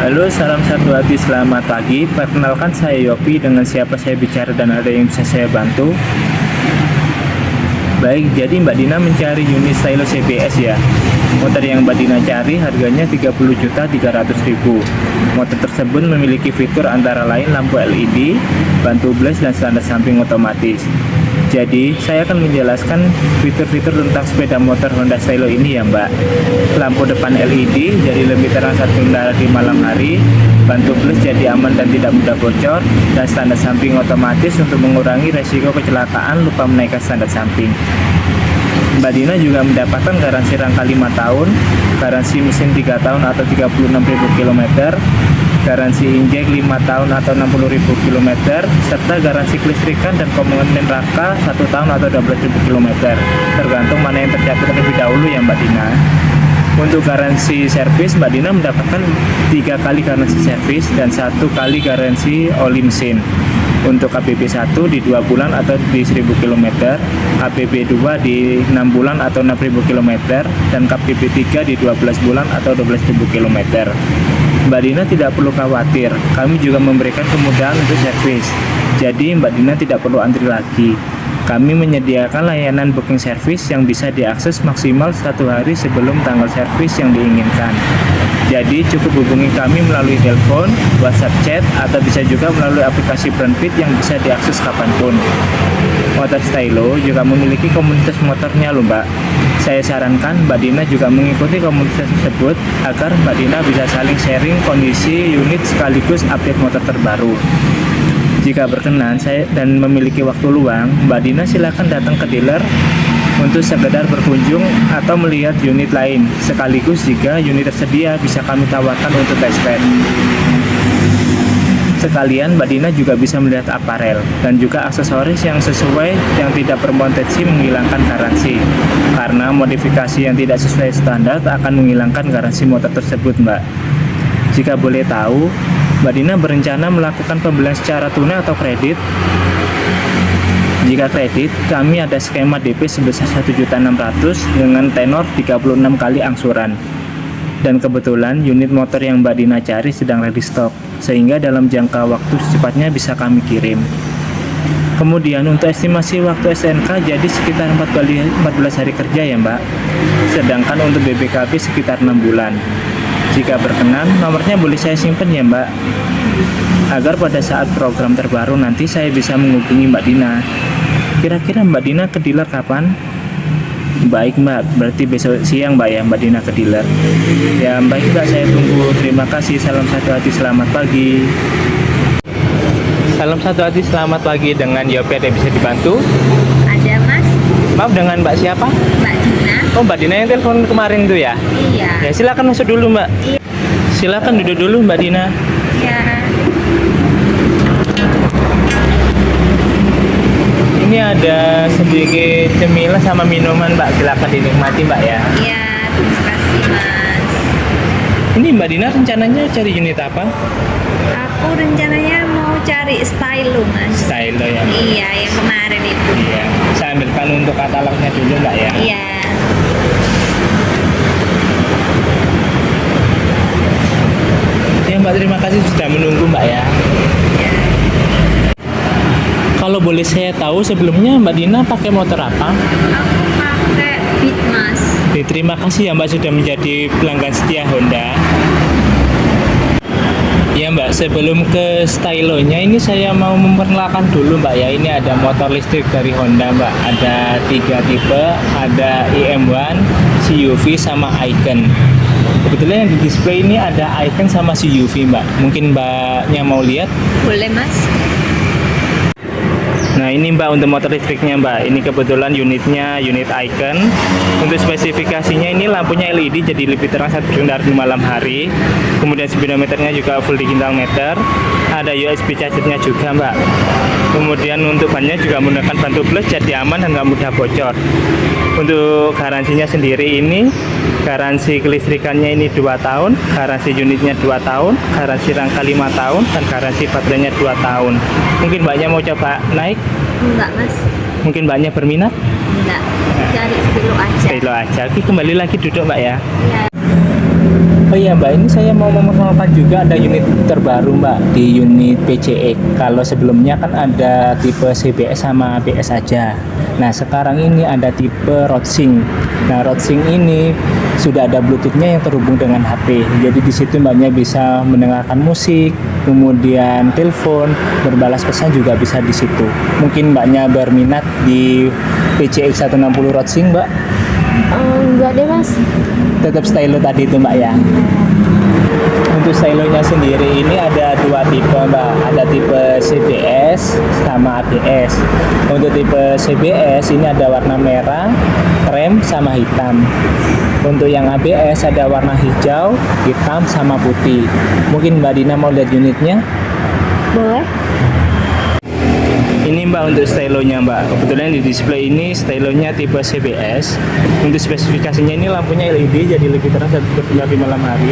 Halo, salam satu hati, selamat pagi. Perkenalkan saya Yopi, dengan siapa saya bicara dan ada yang bisa saya bantu? Baik, jadi Mbak Dina mencari unit stylo CBS ya. Motor yang Mbak Dina cari harganya 30.300.000. Motor tersebut memiliki fitur antara lain lampu LED, bantu blast dan standar samping otomatis. Jadi, saya akan menjelaskan fitur-fitur tentang sepeda motor Honda Stylo ini ya Mbak. Lampu depan LED jadi lebih terang saat mengendara di malam hari, bantu plus jadi aman dan tidak mudah bocor, dan standar samping otomatis untuk mengurangi resiko kecelakaan lupa menaikkan standar samping. Mbak Dina juga mendapatkan garansi rangka 5 tahun, garansi mesin 3 tahun atau 36.000 km, garansi injek 5 tahun atau 60.000 km, serta garansi kelistrikan dan komponen rangka 1 tahun atau 12.000 km, tergantung mana yang tercapai terlebih dahulu ya Mbak Dina. Untuk garansi servis, Mbak Dina mendapatkan 3 kali garansi servis dan 1 kali garansi oli mesin. Untuk KBB 1 di 2 bulan atau di 1000 km, KBB 2 di 6 bulan atau 6000 km, dan KBB 3 di 12 bulan atau 12.000 km. Mbak Dina tidak perlu khawatir, kami juga memberikan kemudahan untuk servis. Jadi Mbak Dina tidak perlu antri lagi. Kami menyediakan layanan booking service yang bisa diakses maksimal 1 hari sebelum tanggal servis yang diinginkan. Jadi cukup hubungi kami melalui telepon, WhatsApp chat, atau bisa juga melalui aplikasi Brandfit yang bisa diakses kapanpun. Motor Stylo juga memiliki komunitas motornya loh Mbak. Saya sarankan Mbak Dina juga mengikuti komunitas tersebut agar Mbak Dina bisa saling sharing kondisi unit sekaligus update motor terbaru. Jika berkenan saya dan memiliki waktu luang, Mbak Dina silakan datang ke dealer untuk sekedar berkunjung atau melihat unit lain. Sekaligus jika unit tersedia bisa kami tawarkan untuk test ride. Sekalian Mbak Dina juga bisa melihat aparel dan juga aksesoris yang sesuai yang tidak berpotensi menghilangkan garansi. Karena modifikasi yang tidak sesuai standar akan menghilangkan garansi motor tersebut Mbak. Jika boleh tahu, Mbak Dina berencana melakukan pembelian secara tunai atau kredit? Jika kredit, kami ada skema DP sebesar 1.600.000 dengan tenor 36 kali angsuran. Dan kebetulan unit motor yang Mbak Dina cari sedang ready stock, sehingga dalam jangka waktu secepatnya bisa kami kirim. Kemudian untuk estimasi waktu SNK jadi sekitar 14 hari kerja ya Mbak. Sedangkan untuk BPKB sekitar 6 bulan. Jika berkenan, nomornya boleh saya simpan ya Mbak, agar pada saat program terbaru nanti saya bisa menghubungi Mbak Dina. Kira-kira Mbak Dina ke dealer kapan? Baik Mbak, berarti besok siang Mbak ya Mbak Dina ke dealer. Ya baik Mbak, saya tunggu. Terima kasih, salam satu hati, selamat pagi. Salam satu hati, selamat pagi, dengan Yopi, ada yang bisa dibantu? Ada Mas. Maaf, dengan Mbak siapa? Mbak Dina. Oh Mbak Dina yang telepon kemarin tuh ya? Iya. Ya silakan masuk dulu Mbak. Iya. Silakan duduk dulu Mbak Dina. Iya. Ini ada sedikit cemilan sama minuman Mbak, silakan dinikmati Mbak ya. Iya, terima kasih Mas. Ini Mbak Dina rencananya cari unit apa? Aku rencananya mau cari stylo Mas. Stylo ya. Iya, yang kemarin itu. Iya. Saya ambilkan untuk katalognya dulu Mbak ya. Iya. Ya Mbak, terima kasih sudah menunggu Mbak ya. Iya. Kalau boleh saya tahu sebelumnya Mbak Dina pakai motor apa? Aku pakai Beat Mas. Terima kasih ya Mbak sudah menjadi pelanggan setia Honda. Ya Mbak, sebelum ke stylonya ini saya mau memperkenalkan dulu Mbak ya. Ini ada motor listrik dari Honda Mbak. Ada 3 tipe, ada IM1, CUV sama Icon. Kebetulan yang di display ini ada Icon sama CUV Mbak. Mungkin Mbaknya mau lihat? Boleh Mas. Nah ini Mbak untuk motor listriknya Mbak. Ini kebetulan unitnya unit Icon. Untuk spesifikasinya ini lampunya LED jadi lebih terang saat berkendara di malam hari. Kemudian speedometernya juga full digital meter. Ada USB chargernya juga Mbak. Kemudian untuk bannya juga menggunakan bantu plus jadi aman dan nggak mudah bocor. Untuk garansinya sendiri ini, garansi kelistrikannya ini 2 tahun, garansi unitnya 2 tahun, garansi rangka 5 tahun, dan garansi baterainya 2 tahun. Mungkin Mbaknya mau coba naik? Enggak Mas. Mungkin Mbaknya berminat? Enggak. Cari stylo aja. Stylo aja. Oke, kembali lagi duduk Mbak ya. Iya. Oh iya Mbak, ini saya mau memperkenalkan juga ada unit terbaru Mbak di unit PCX. Kalau sebelumnya kan ada tipe CBS sama ABS aja. Nah sekarang ini ada tipe RoadSync. Nah RoadSync ini sudah ada Bluetooth-nya yang terhubung dengan HP. Jadi di situ Mbaknya bisa mendengarkan musik, kemudian telepon, berbalas pesan juga bisa di situ. Mungkin Mbaknya berminat di PCX 160 RoadSync Mbak? Enggak deh mas. Tetap stylo tadi itu Mbak ya. Untuk stylonya sendiri ini ada dua tipe Mbak, ada tipe CBS sama ABS. Untuk tipe CBS ini ada warna merah, krem sama hitam. Untuk yang ABS ada warna hijau, hitam sama putih. Mungkin Mbak Dina mau lihat unitnya? Boleh. Ini Mbak untuk stylonya Mbak. Kebetulan di display ini stylonya tipe CBS. Untuk spesifikasinya ini lampunya LED jadi lebih terang dan berkilat di malam hari.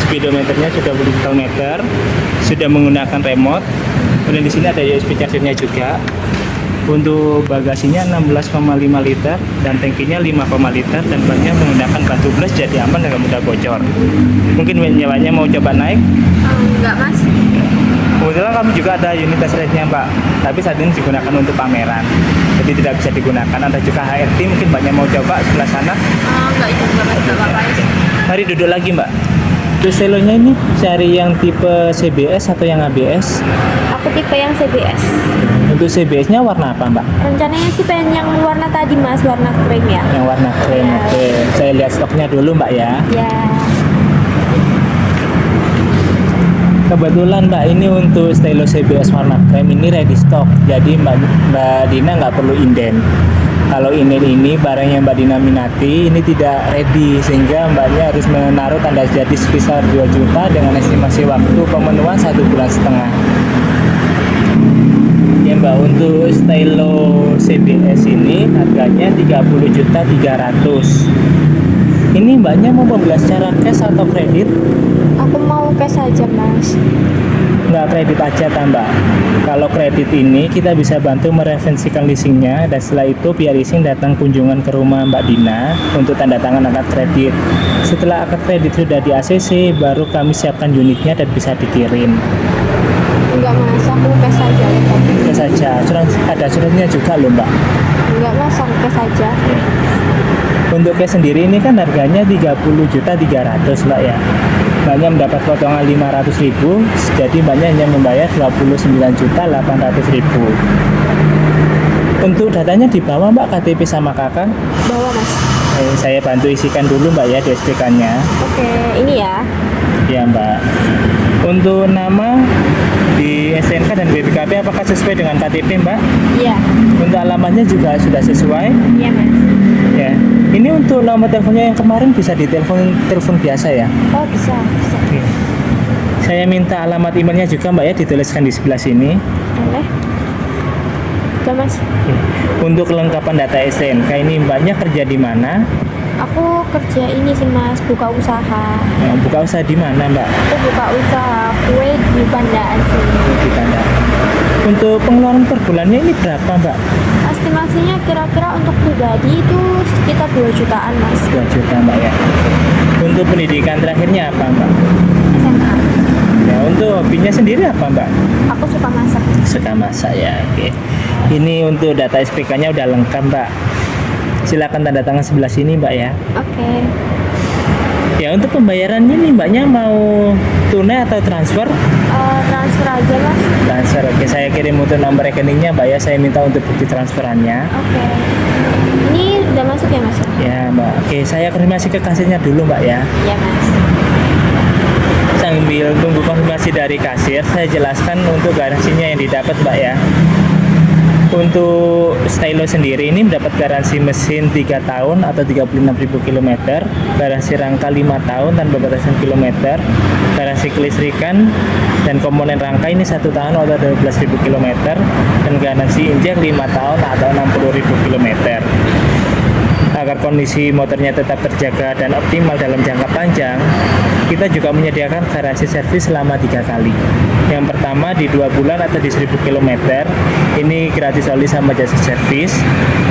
Speedometernya sudah digital meter, sudah menggunakan remote. Kemudian di sini ada USB chargernya juga. Untuk bagasinya 16,5 liter dan tangkinya 5, liter dan bannya menggunakan ban tubles jadi aman dan gak mudah bocor. Mungkin nyawanya mau coba naik? Enggak mas. Kebetulan kami juga ada unit test ride-nya Mbak, tapi saat ini digunakan untuk pameran, jadi tidak bisa digunakan. Ada juga HRT, mungkin Mbaknya mau coba sebelah sana. Enggak itu enggak mas, enggak apa-apa. Mari duduk lagi Mbak. Terus stylonya ini cari yang tipe CBS atau yang ABS? Aku tipe yang CBS. Untuk CBS-nya warna apa Mbak? Rencananya sih pengen yang warna tadi mas, warna krem ya. Yang warna krem, oke. Saya lihat stoknya dulu Mbak ya. Ya. Kebetulan Mbak ini untuk stylo CBS warna krem ini ready stock, jadi Mbak Dina nggak perlu inden. Kalau inden ini barang yang Mbak Dina minati ini tidak ready, sehingga Mbaknya harus menaruh tanda jadi sebesar 2 juta dengan estimasi waktu pemenuhan 1,5 bulan. Ya Mbak, untuk stylo CBS ini harganya 30.300.000. Ini Mbaknya mau membeli secara cash atau kredit? Aku mau cash aja mas. Nggak kredit aja tambah. Kalau kredit ini kita bisa bantu mereferensikan leasingnya dan setelah itu pihak leasing datang kunjungan ke rumah Mbak Dina untuk tanda tangan akad kredit. Setelah akad kredit sudah di ACC baru kami siapkan unitnya dan bisa dikirim. Enggak mas, aku cash aja. Cash saja. Ada suratnya juga loh Mbak. Enggak mas, aku cash aja. Untuk cash sendiri ini kan harganya 30.300.000 Mbak ya. Mbaknya mendapat potongan 500.000, jadi Mbaknya hanya membayar 29.800.000. Untuk datanya di bawah Mbak, KTP sama kakak. Bawa mas. Saya bantu isikan dulu Mbak ya di SPK-nya. Oke, ini ya. Ya Mbak. Untuk nama di STNK dan BPKB apakah sesuai dengan KTP Mbak? Iya. Untuk alamatnya juga sudah sesuai? Iya mas. Ya. Ini untuk nomor teleponnya yang kemarin bisa ditelepon biasa ya? Oh bisa. Oke. Saya minta alamat emailnya juga Mbak ya, dituliskan di sebelah sini. Boleh. Oke mas. Oke. Untuk kelengkapan data STNK ini Mbaknya kerja di mana? Aku kerja ini sih mas, buka usaha. Buka usaha di mana Mbak? Aku buka usaha kue di Pandaan sini. Di Tanda. Untuk pengeluaran per bulannya ini berapa Mbak? Estimasinya kira-kira untuk pribadi itu sekitar 2 jutaan mas. 2 juta Mbak ya. Untuk pendidikan terakhirnya apa Mbak? SMA. Ya, untuk hobinya sendiri apa Mbak? Aku suka masak. Suka masak ya. Oke. Ini untuk data SPK-nya udah lengkap Mbak. Silakan tanda tangan sebelah sini Mbak ya. Oke. Ya untuk pembayarannya nih Mbaknya mau tunai atau transfer? Transfer aja mas. Transfer. Oke, saya kirim untuk nomor rekeningnya Mbak ya. Saya minta untuk bukti transferannya. Oke. Ini udah masuk ya mas? Ya Mbak. Oke, saya konfirmasi ke kasirnya dulu Mbak ya. Iya mas. Sambil tunggu konfirmasi dari kasir, saya jelaskan untuk garansinya yang didapat Mbak ya. Untuk stylo sendiri ini mendapat garansi mesin 3 tahun atau 36.000 km, garansi rangka 5 tahun tanpa batasan kilometer, garansi kelistrikan dan komponen rangka ini 1 tahun atau 12.000 km, dan garansi injek 5 tahun atau 60.000 km. Agar kondisi motornya tetap terjaga dan optimal dalam jangka panjang, kita juga menyediakan garansi servis selama 3 kali. Yang pertama di 2 bulan atau di 1000 km, ini gratis oli sama jasa servis.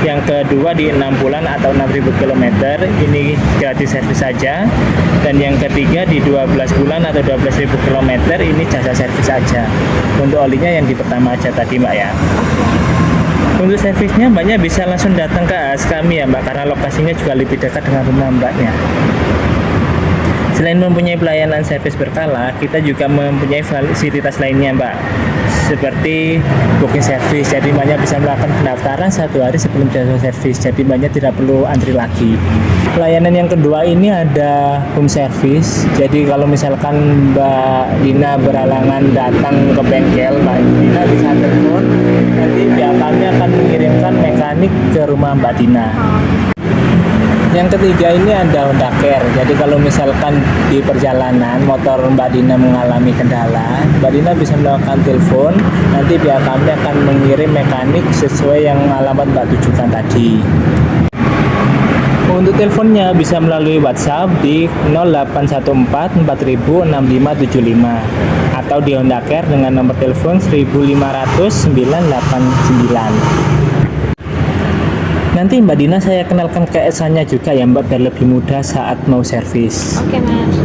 Yang kedua di 6 bulan atau 6000 km, ini gratis servis saja. Dan yang ketiga di 12 bulan atau 12.000 km, ini jasa servis saja. Untuk olinya yang di pertama aja tadi Mbak ya. Untuk servisnya Mbaknya bisa langsung datang ke AS kami ya Mbak, karena lokasinya juga lebih dekat dengan rumah Mbaknya. Selain mempunyai pelayanan servis berkala, kita juga mempunyai fasilitas lainnya Mbak, seperti booking service. Jadi Mbaknya bisa melakukan pendaftaran 1 hari sebelum jasa servis, jadi Mbaknya tidak perlu antri lagi. Pelayanan yang kedua ini ada home service. Jadi kalau misalkan Mbak Dina berhalangan datang ke bengkel, Mbak Dina bisa telepon, nanti pihak kami akan mengirimkan mekanik ke rumah Mbak Dina. Yang ketiga ini ada Honda Care. Jadi kalau misalkan di perjalanan motor Mbak Dina mengalami kendala, Mbak Dina bisa melakukan telepon, nanti pihak kami akan mengirim mekanik sesuai yang alamat Mbak tujukan tadi. Untuk teleponnya bisa melalui WhatsApp di 0814 4000 6575 atau di Honda Care dengan nomor telepon 1500 989. Nanti Mbak Dina saya kenalkan ke SA-nya juga ya Mbak, biar lebih mudah saat mau servis. Oke Mas.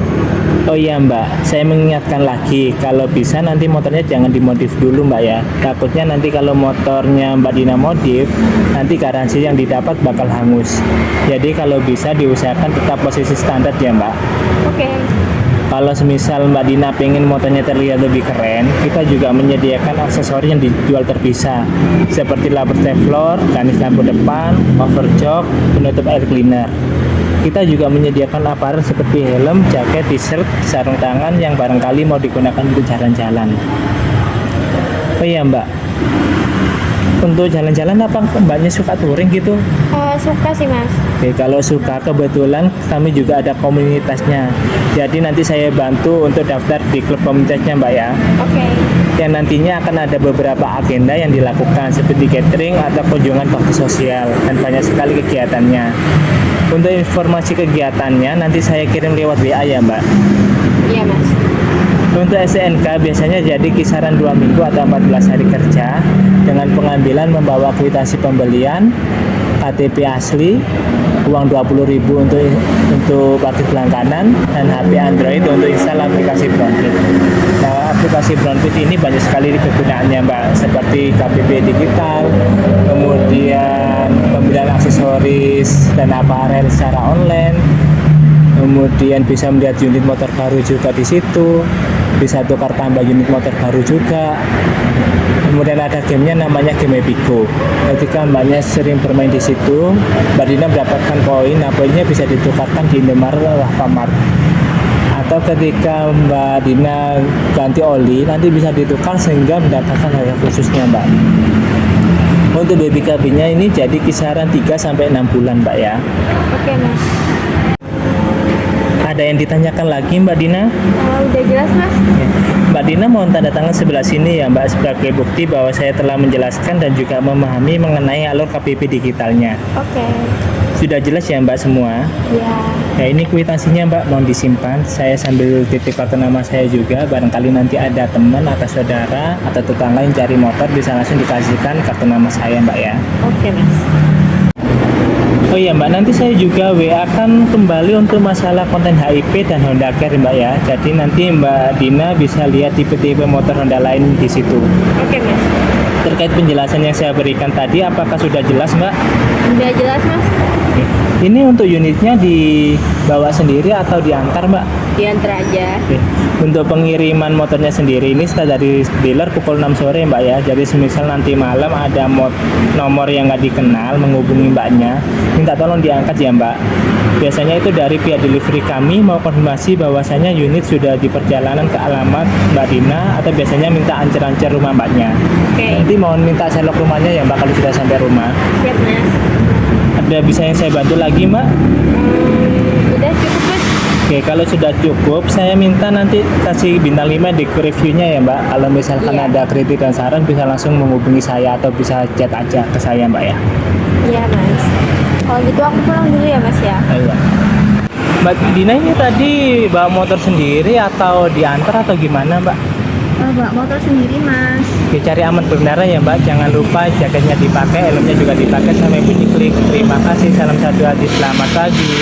Oh iya Mbak, saya mengingatkan lagi, kalau bisa nanti motornya jangan dimodif dulu Mbak ya. Takutnya nanti kalau motornya Mbak Dina modif, nanti garansi yang didapat bakal hangus. Jadi kalau bisa diusahakan tetap posisi standar ya Mbak. Oke. Kalau semisal Mbak Dina pengen motornya terlihat lebih keren, kita juga menyediakan aksesori yang dijual terpisah, seperti lampu stepler, ganis lampu depan, overjok, penutup air cleaner. Kita juga menyediakan aparat seperti helm, jaket, t-shirt, sarung tangan yang barangkali mau digunakan untuk jalan-jalan. Oh iya Mbak, untuk jalan-jalan apa Mbaknya suka touring gitu? Suka sih Mas. Oke, kalau suka kebetulan kami juga ada komunitasnya. Jadi nanti saya bantu untuk daftar di klub komunitasnya Mbak ya. Oke. Yang nantinya akan ada beberapa agenda yang dilakukan seperti catering atau kunjungan bakti sosial dan banyak sekali kegiatannya. Untuk informasi kegiatannya nanti saya kirim lewat WA ya Mbak. Iya Mas. Untuk STNK biasanya jadi kisaran 2 minggu atau 14 hari kerja dengan pengambilan membawa kwitansi pembelian, KTP asli, uang 20.000 untuk parkir langganan, dan HP Android untuk install aplikasi Brownfit. Nah, aplikasi Brownfit ini banyak sekali kegunaannya Mbak, seperti KPP digital, kemudian pembelian aksesoris dan aparel secara online, kemudian bisa melihat unit motor baru juga di situ, bisa tukar tambah unit motor baru juga. Kemudian ada gamenya namanya game Epico. Ketika Mbaknya sering bermain di situ, Mbak Dina mendapatkan koin. Nah, poinnya bisa ditukarkan di Indomaret atau Alfamart. Atau ketika Mbak Dina ganti oli, nanti bisa ditukar sehingga mendapatkan harga khususnya Mbak. Untuk baby cabinnya ini jadi kisaran 3-6 bulan Mbak ya. Oke Mas. Ada yang ditanyakan lagi Mbak Dina? Udah jelas Mas. Mbak Dina mohon tanda tangan sebelah sini ya Mbak, sebagai bukti bahwa saya telah menjelaskan dan juga memahami mengenai alur KPP digitalnya. Oke. Sudah jelas ya Mbak semua? Ya. Ya ini kwitansinya Mbak, mohon disimpan. Saya sambil titip kartu nama saya juga, barangkali nanti ada teman atau saudara atau tetangga yang cari motor bisa langsung dikasihkan kartu nama saya Mbak ya. Oke Mas. Oh iya Mbak, nanti saya juga WA akan kembali untuk masalah konten HIP dan Honda Care Mbak ya. Jadi nanti Mbak Dina bisa lihat tipe-tipe motor Honda lain di situ. Oke Mas. Terkait penjelasan yang saya berikan tadi, apakah sudah jelas Mbak? Udah jelas Mas. Oke. Ini untuk unitnya dibawa sendiri atau diantar Mbak? Diantar aja. Oke. Untuk pengiriman motornya sendiri ini start dari dealer pukul 6 sore Mbak ya. Jadi semisal nanti malam ada nomor yang nggak dikenal menghubungi Mbaknya, minta tolong diangkat ya Mbak. Biasanya itu dari pihak delivery kami mau konfirmasi bahwasanya unit sudah di perjalanan ke alamat Mbak Dina, atau biasanya minta ancer-ancer rumah Mbaknya. Oke. Nanti mohon minta selok rumahnya ya Mbak kalau sudah sampai rumah. Siap Mas. Ada bisa yang saya bantu lagi Mbak? Udah cukup Mas. Oke, kalau sudah cukup, saya minta nanti kasih bintang 5 di reviewnya ya Mbak. Kalau misalkan Iya. ada kritik dan saran bisa langsung menghubungi saya atau bisa chat aja ke saya Mbak ya. Iya Mas. Kalau gitu aku pulang dulu ya Mas ya. Iya. Mbak Dina ini tadi bawa motor sendiri atau diantar atau gimana Mbak? Bawa motor sendiri Mas. Oke, cari aman berkendara ya Mbak. Jangan lupa jaketnya dipakai, helmnya juga dipakai sampai bunyi klik. Terima kasih. Salam satu hati. Selamat pagi.